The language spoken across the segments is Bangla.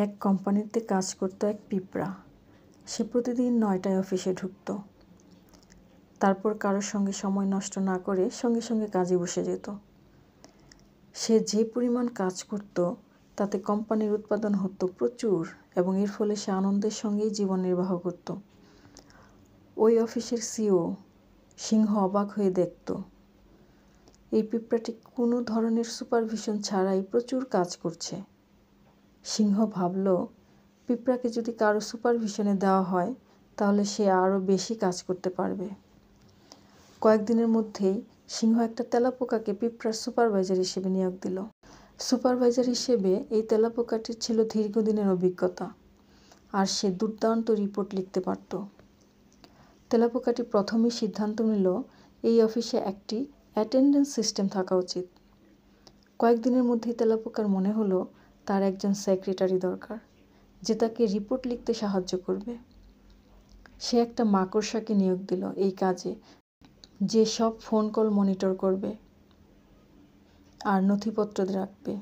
এক কোম্পানিতে কাজ করত এক পিঁপড়া। সে প্রতিদিন ৯টায় অফিসে ঢুকত। তারপর কারোর সঙ্গে সময় নষ্ট না করে সঙ্গে সঙ্গে কাজে বসে যেত। সে যে পরিমাণ কাজ করত তাতে কোম্পানির উৎপাদন হতো প্রচুর এবং এর ফলে সে আনন্দের সঙ্গেই জীবন নির্বাহ করত। ওই অফিসের সিইও সিংহ অবাক হয়ে দেখত এই পিঁপড়াটি কোনো ধরনের সুপারভিশন ছাড়াই প্রচুর কাজ করছে। সিংহ ভাবল, পিঁপড়াকে যদি কারো সুপারভিশনে দেওয়া হয় তাহলে সে আরও বেশি কাজ করতে পারবে। কয়েকদিনের মধ্যেই সিংহ একটা তেলাপোকাকে পিঁপড়ার সুপারভাইজার হিসেবে নিয়োগ দিল। সুপারভাইজার হিসেবে এই তেলাপোকাটির ছিল দীর্ঘদিনের অভিজ্ঞতা, আর সে দুর্দান্ত রিপোর্ট লিখতে পারত। তেলাপোকাটি প্রথমেই সিদ্ধান্ত নিল এই অফিসে একটি অ্যাটেন্ডেন্স সিস্টেম থাকা উচিত। কয়েকদিনের মধ্যেই তেলাপোকার মনে হলো তার একজন সেক্রেটারি দরকার, যে তাকে রিপোর্ট লিখতে সাহায্য করবে। সে একটা মাকড়সাকে নিয়োগ দিল এই কাজে, যে সব ফোন কল মনিটর করবে আর নথিপত্র রাখবে।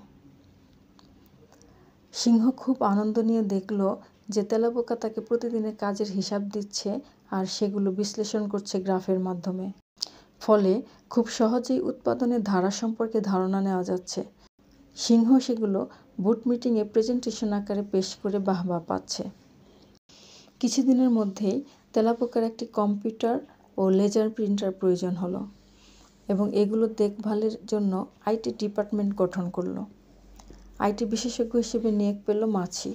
সিংহ খুব আনন্দ নিয়ে দেখল যে তেলাপোকা তাকে প্রতিদিনের কাজের হিসাব দিচ্ছে আর সেগুলো বিশ্লেষণ করছে গ্রাফের মাধ্যমে। ফলে খুব সহজেই উৎপাদনের ধারা সম্পর্কে ধারণা নেওয়া যাচ্ছে। সিংহ সেগুলো বোর্ড মিটিংয়ে প্রেজেন্টেশন আকারে পেশ করে বাহবা পাচ্ছে। কিছুদিনের মধ্যেই তেলাপোকার একটি কম্পিউটার ও লেজার প্রিন্টার প্রয়োজন হলো এবং এগুলো দেখভালের জন্য আইটি ডিপার্টমেন্ট গঠন করলো। আইটি বিশেষজ্ঞ হিসেবে নিয়োগ পেল মাছি।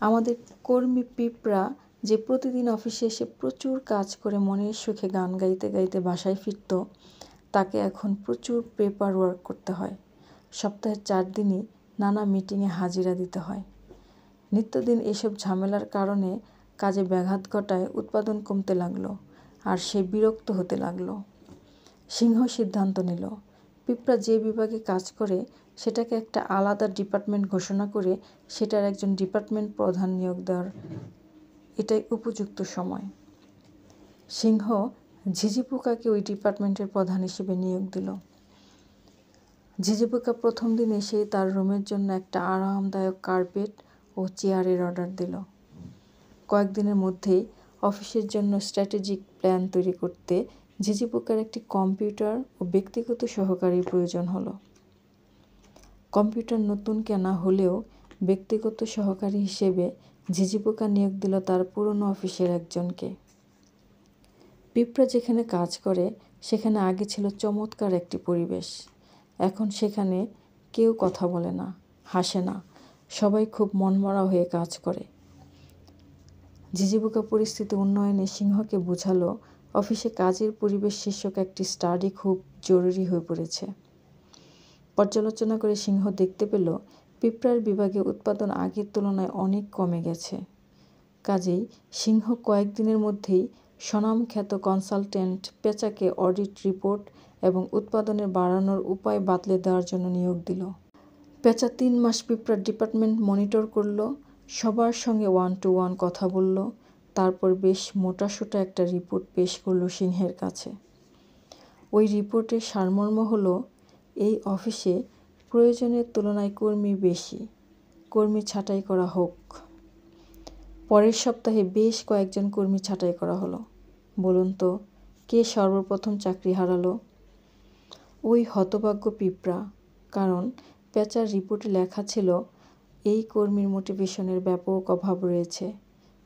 আমাদের কর্মী পিঁপড়া যে প্রতিদিন অফিসে এসে প্রচুর কাজ করে মনের সুখে গান গাইতে গাইতে বাসায় ফিরত, তাকে এখন প্রচুর পেপার ওয়ার্ক করতে হয়। সপ্তাহের 4 দিনই নানা মিটিংয়ে হাজিরা দিতে হয়। নিত্যদিন এসব ঝামেলার কারণে কাজে ব্যাঘাত ঘটায় উৎপাদন কমতে লাগলো আর সে বিরক্ত হতে লাগলো। সিংহ সিদ্ধান্ত নিল, পিঁপড়া যে বিভাগে কাজ করে সেটাকে একটা আলাদা ডিপার্টমেন্ট ঘোষণা করে সেটার একজন ডিপার্টমেন্ট প্রধান নিয়োগ দেওয়ার এটাই উপযুক্ত সময়। সিংহ ঝিঝি পোকাকে ওই ডিপার্টমেন্টের প্রধান হিসেবে নিয়োগ দিল। ঝিঝি পোকা প্রথম দিন এসেই তার রুমের জন্য একটা আরামদায়ক কার্পেট ও চেয়ারের অর্ডার দিল। কয়েকদিনের মধ্যেই অফিসের জন্য স্ট্র্যাটেজিক প্ল্যান তৈরি করতে ঝিঝি পোকার একটি কম্পিউটার ও ব্যক্তিগত সহকারীর প্রয়োজন হলো। কম্পিউটার নতুন কেনা হলেও ব্যক্তিগত সহকারী হিসেবে ঝিঝি পোকা নিয়োগ দিল তার পুরনো অফিসের একজনকে। পিঁপড়া যেখানে কাজ করে সেখানে আগে ছিল চমৎকার একটি পরিবেশ। এখন সেখানে কেউ কথা বলে না, হাসে না, সবাই খুব মনমরা হয়ে কাজ করে। ঝিঝি পোকা পরিস্থিতি উন্নয়নে সিংহকে বোঝালো অফিসে কাজের পরিবেশ শীর্ষক একটি স্টাডি খুব জরুরি হয়ে পড়েছে। পর্যালোচনা করে সিংহ দেখতে পেল পিঁপড়ার বিভাগে উৎপাদন আগের তুলনায় অনেক কমে গেছে। কাজেই সিংহ কয়েকদিনের মধ্যেই স্বনামখ্যাত কনসালটেন্ট পেঁচাকে অডিট রিপোর্ট এবং উৎপাদনের বাড়ানোর উপায় বাতলে দেওয়ার জন্য নিয়োগ দিল। পেঁচা 3 মাস পিঁপড়ার ডিপার্টমেন্ট মনিটর করল, সবার সঙ্গে 1-to-1 কথা বলল, তারপর বেশ মোটাসোটা একটা রিপোর্ট পেশ করল সিংহের কাছে। ওই রিপোর্টের সারমর্ম হলো, এই অফিসে প্রয়োজনের তুলনায় কর্মী বেশি, কর্মী ছাঁটাই করা হোক। পরের সপ্তাহে বেশ কয়েকজন কর্মী ছাঁটাই করা হলো। বলুন তো, কে সর্বপ্রথম চাকরি হারালো? ওই হতভাগ্য পিঁপড়া। কারণ পেঁচার রিপোর্টে লেখা ছিল এই কর্মীর মোটিভেশনের ব্যাপক অভাব রয়েছে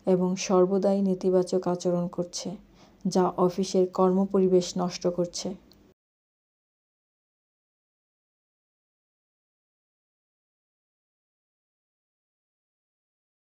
এবং সর্বদাই নেতিবাচক আচরণ করছে, যা অফিসের কর্মপরিবেশ নষ্ট করছে।